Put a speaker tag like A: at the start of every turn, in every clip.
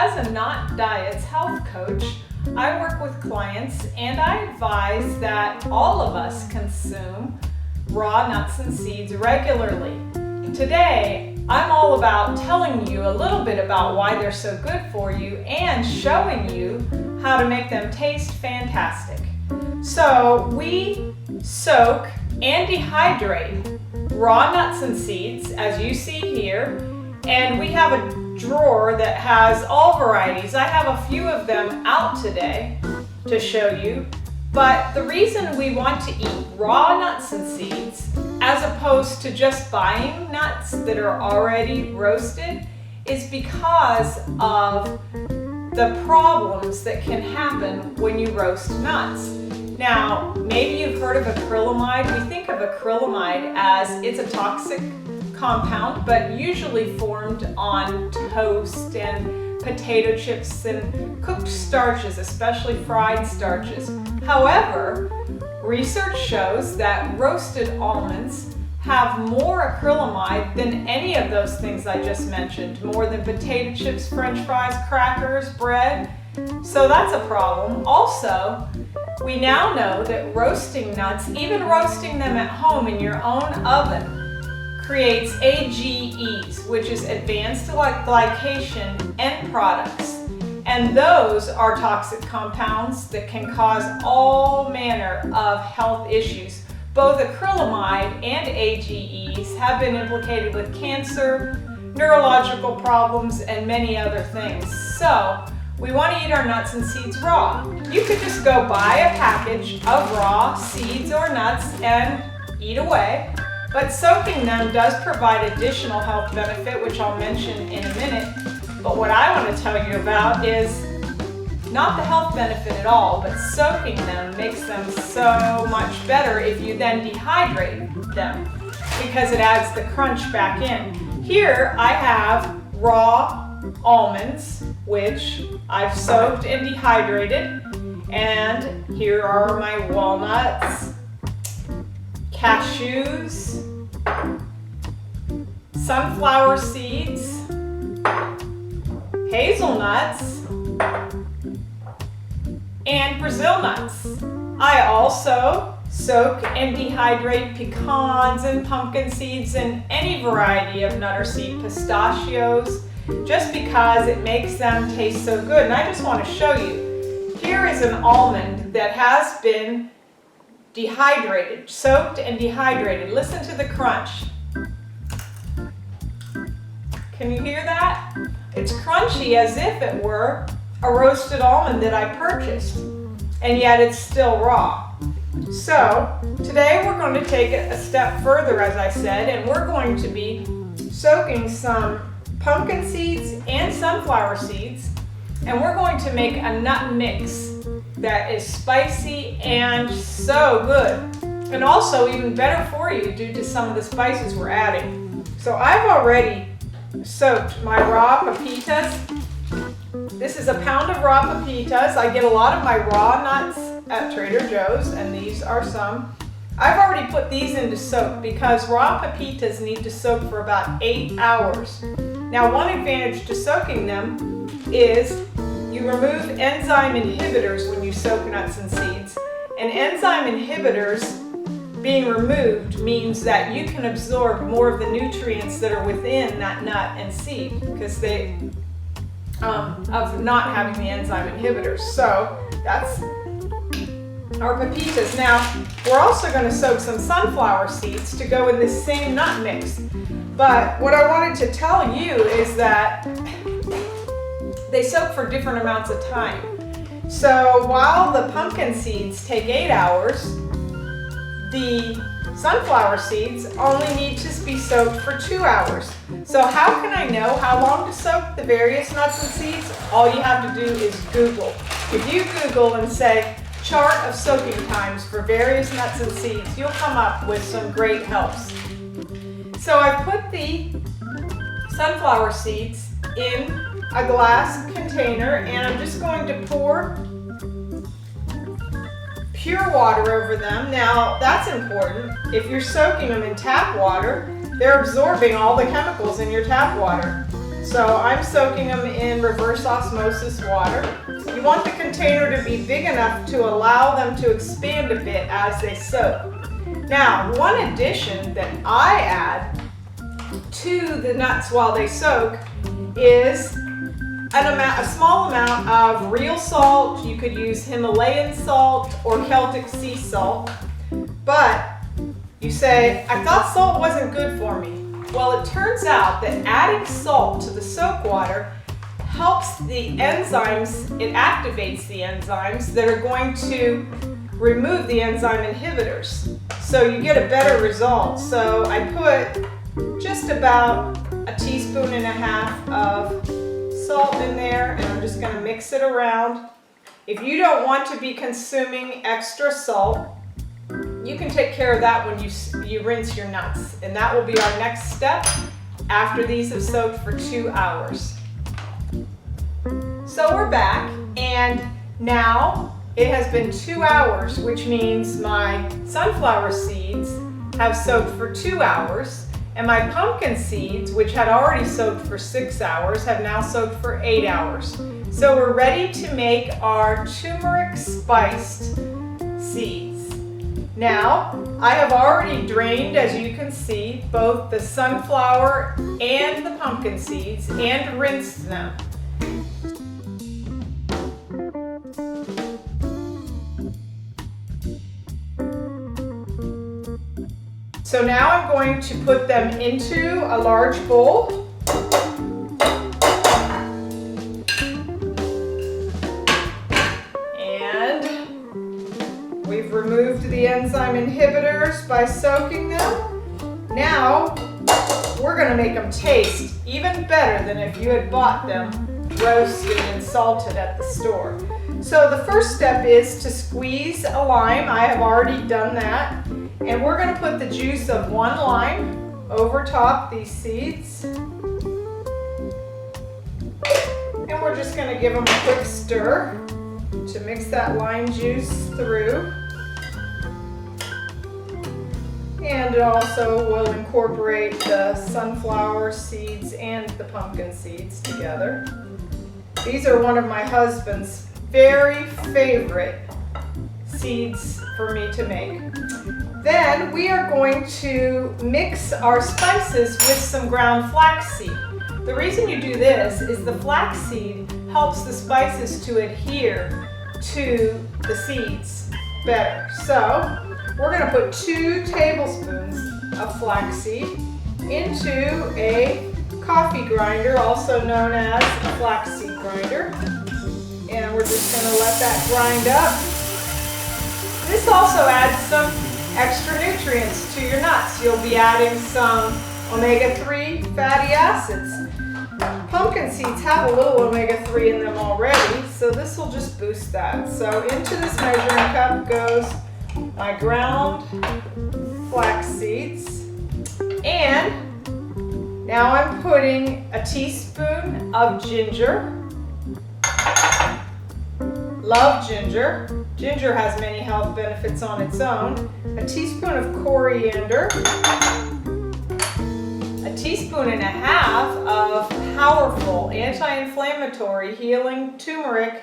A: As a Not Diets health coach, I work with clients and I advise that all of us consume raw nuts and seeds regularly. Today, I'm all about telling you a little bit about why they're so good for you and showing you how to make them taste fantastic. So we soak and dehydrate raw nuts and seeds, as you see here, and we have a drawer that has all varieties. I have a few of them out today to show you, but the reason we want to eat raw nuts and seeds as opposed to just buying nuts that are already roasted is because of the problems that can happen when you roast nuts. Now, maybe you've heard of acrylamide. We think of acrylamide as it's a toxic compound, but usually formed on toast and potato chips and cooked starches, especially fried starches. However, research shows that roasted almonds have more acrylamide than any of those things I just mentioned, more than potato chips, french fries, crackers, bread. So that's a problem. Also, we now know that roasting nuts, even roasting them at home in your own oven, creates AGEs, which is advanced glycation end products. And those are toxic compounds that can cause all manner of health issues. Both acrylamide and AGEs have been implicated with cancer, neurological problems, and many other things. So we want to eat our nuts and seeds raw. You could just go buy a package of raw seeds or nuts and eat away, but soaking them does provide additional health benefit, which I'll mention in a minute. But what I want to tell you about is not the health benefit at all, but soaking them makes them so much better if you then dehydrate them, because it adds the crunch back in. Here I have raw almonds, which I've soaked and dehydrated, and here are my walnuts, cashews, sunflower seeds, hazelnuts, and Brazil nuts. I also soak and dehydrate pecans and pumpkin seeds and any variety of nut or seed, pistachios, just because it makes them taste so good. And I just want to show you. Here is an almond that has been dehydrated, soaked and dehydrated. Listen to the crunch. Can you hear that? It's crunchy as if it were a roasted almond that I purchased, and yet it's still raw. So today we're going to take it a step further, as I said, and we're going to be soaking some pumpkin seeds and sunflower seeds, and we're going to make a nut mix that is spicy and so good, and also even better for you due to some of the spices we're adding. So I've already soaked my raw pepitas. This is a pound of raw pepitas. I get a lot of my raw nuts at Trader Joe's, and these are some. I've already put these into soak because raw pepitas need to soak for about 8 hours. Now, one advantage to soaking them is you remove enzyme inhibitors when you soak nuts and seeds. And enzyme inhibitors being removed means that you can absorb more of the nutrients that are within that nut and seed because of not having the enzyme inhibitors. So that's our pepitas. Now, we're also going to soak some sunflower seeds to go in this same nut mix. But what I wanted to tell you is that they soak for different amounts of time. So while the pumpkin seeds take 8 hours, the sunflower seeds only need to be soaked for 2 hours. So how can I know how long to soak the various nuts and seeds? All you have to do is Google. If you Google and say chart of soaking times for various nuts and seeds, you'll come up with some great helps. So I put the sunflower seeds in a glass container, and I'm just going to pour pure water over them. Now, that's important. If you're soaking them in tap water, they're absorbing all the chemicals in your tap water. So I'm soaking them in reverse osmosis water. You want the container to be big enough to allow them to expand a bit as they soak. Now, one addition that I add to the nuts while they soak is a small amount of real salt. You could use Himalayan salt or Celtic sea salt. But you say, I thought salt wasn't good for me. Well, it turns out that adding salt to the soak water helps the enzymes, it activates the enzymes that are going to remove the enzyme inhibitors. So you get a better result. So I put just about 1.5 teaspoons of salt in there, and I'm just going to mix it around. If you don't want to be consuming extra salt, you can take care of that when you rinse your nuts, and that will be our next step after these have soaked for 2 hours. So we're back, and now it has been 2 hours, which means my sunflower seeds have soaked for 2 hours, and my pumpkin seeds, which had already soaked for 6 hours, have now soaked for 8 hours. So we're ready to make our turmeric spiced seeds. Now, I have already drained, as you can see, both the sunflower and the pumpkin seeds and rinsed them. So now I'm going to put them into a large bowl. We've removed the enzyme inhibitors by soaking them. Now, we're going to make them taste even better than if you had bought them roasted and salted at the store. So the first step is to squeeze a lime. I have already done that. And we're going to put the juice of 1 lime over top these seeds. And we're just going to give them a quick stir to mix that lime juice through. And it also will incorporate the sunflower seeds and the pumpkin seeds together. These are one of my husband's very favorite seeds for me to make. Then we are going to mix our spices with some ground flaxseed. The reason you do this is the flaxseed helps the spices to adhere to the seeds better. So we're going to put 2 tablespoons of flaxseed into a coffee grinder, also known as a flaxseed grinder. And we're just going to let that grind up. This also adds some extra nutrients to your nuts. You'll be adding some omega-3 fatty acids. Pumpkin seeds have a little omega-3 in them already, so this will just boost that. So into this measuring cup goes my ground flax seeds, and now I'm putting a teaspoon of ginger. Love ginger. Ginger has many health benefits on its own. A teaspoon of coriander. 1.5 teaspoons of powerful anti-inflammatory healing turmeric,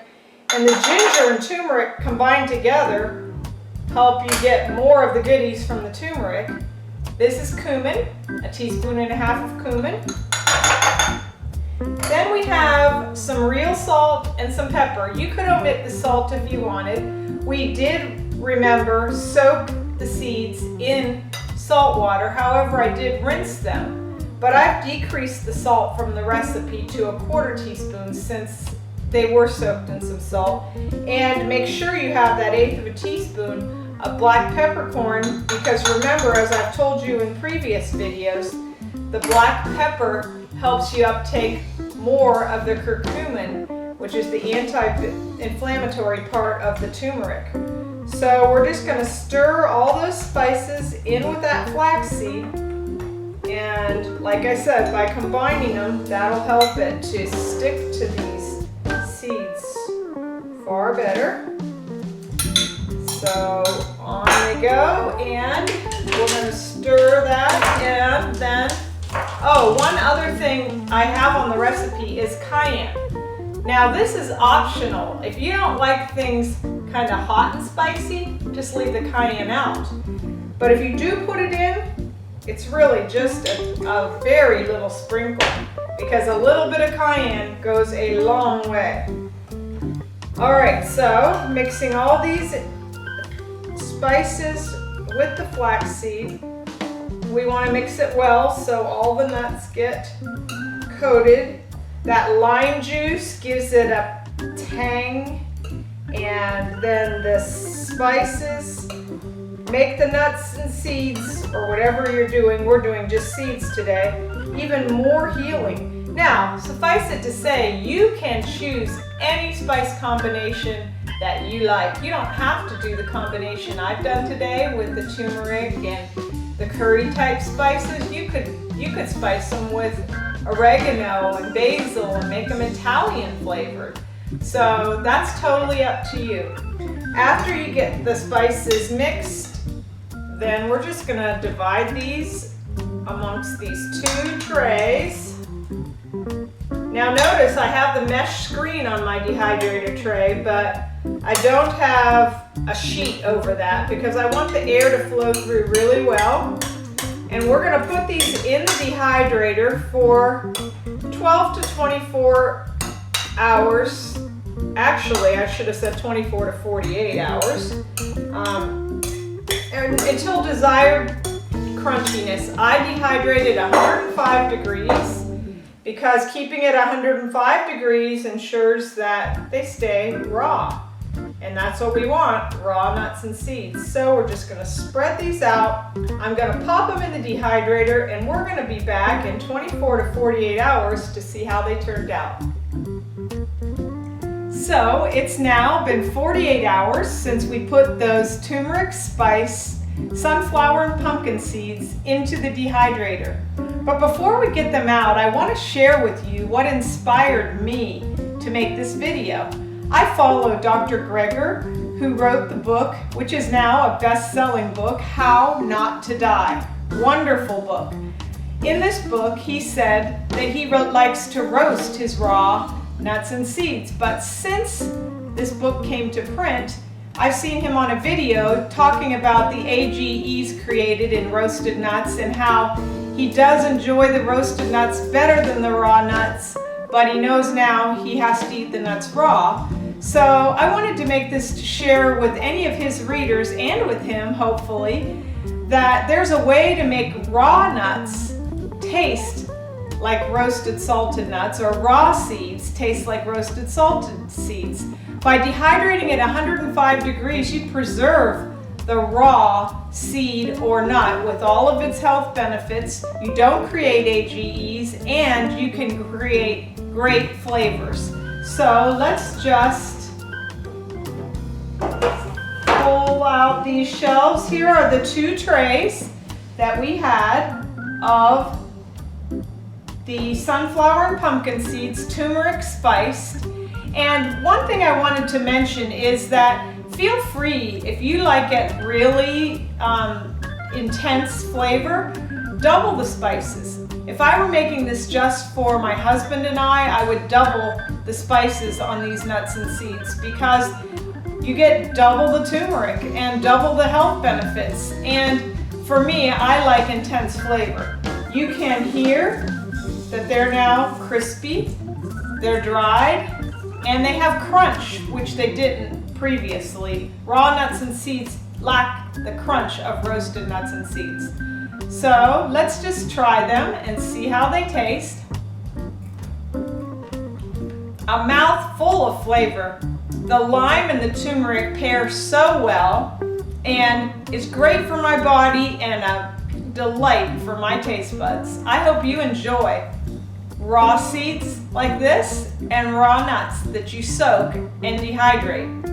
A: and the ginger and turmeric combined together help you get more of the goodies from the turmeric. This is cumin, 1.5 teaspoons of cumin. Then we have some real salt and some pepper. You could omit the salt if you wanted. We did, remember, soak the seeds in salt water. However, I did rinse them. But I've decreased the salt from the recipe to 1/4 teaspoon since they were soaked in some salt. And make sure you have that 1/8 teaspoon of black peppercorn, because remember, as I've told you in previous videos, the black pepper helps you uptake more of the curcumin, which is the anti-inflammatory part of the turmeric. So we're just going to stir all those spices in with that flaxseed. And like I said, by combining them, that'll help it to stick to these seeds far better. So on they go, and we're going to stir that, and then Oh, one other thing I have on the recipe is cayenne. Now this is optional. If you don't like things kind of hot and spicy, just leave the cayenne out. But if you do put it in, it's really just a very little sprinkle, because a little bit of cayenne goes a long way. All right, so mixing all these spices with the flaxseed. We want to mix it well so all the nuts get coated. That lime juice gives it a tang, and then the spices make the nuts and seeds, or whatever you're doing, we're doing just seeds today, even more healing. Now, suffice it to say, you can choose any spice combination that you like. You don't have to do the combination I've done today with the turmeric and the curry type spices. You could spice them with oregano and basil and make them Italian flavored. So that's totally up to you. After you get the spices mixed, then we're just gonna divide these amongst these two trays. Now notice I have the mesh screen on my dehydrator tray, but I don't have a sheet over that because I want the air to flow through really well. And we're gonna put these in the dehydrator for 12 to 24 hours. Actually, I should have said 24 to 48 hours. And until desired crunchiness. I dehydrated 105 degrees because keeping it 105 degrees ensures that they stay raw. And that's what we want, raw nuts and seeds. So we're just gonna spread these out. I'm gonna pop them in the dehydrator, and we're gonna be back in 24 to 48 hours to see how they turned out. So it's now been 48 hours since we put those turmeric, spice, sunflower, and pumpkin seeds into the dehydrator. But before we get them out, I want to share with you what inspired me to make this video. I follow Dr. Greger, who wrote the book, which is now a best-selling book, How Not to Die. Wonderful book. In this book, he said that he likes to roast his raw nuts and seeds, but since this book came to print, I've seen him on a video talking about the AGEs created in roasted nuts and how he does enjoy the roasted nuts better than the raw nuts, but he knows now he has to eat the nuts raw. So I wanted to make this to share with any of his readers and with him, hopefully, that there's a way to make raw nuts taste like roasted salted nuts, or raw seeds taste like roasted salted seeds. By dehydrating at 105 degrees, you preserve the raw seed or nut with all of its health benefits. You don't create AGEs, and you can create great flavors. So let's just pull out these shelves. Here are the two trays that we had of the sunflower and pumpkin seeds, turmeric spiced. And one thing I wanted to mention is that feel free, if you like it really intense flavor, double the spices. If I were making this just for my husband and I would double the spices on these nuts and seeds, because you get double the turmeric and double the health benefits. And for me, I like intense flavor. You can hear that they're now crispy, they're dried, and they have crunch, which they didn't previously. Raw nuts and seeds lack the crunch of roasted nuts and seeds. So let's just try them and see how they taste. A mouthful of flavor. The lime and the turmeric pair so well, and it's great for my body and a delight for my taste buds. I hope you enjoy raw seeds like this and raw nuts that you soak and dehydrate.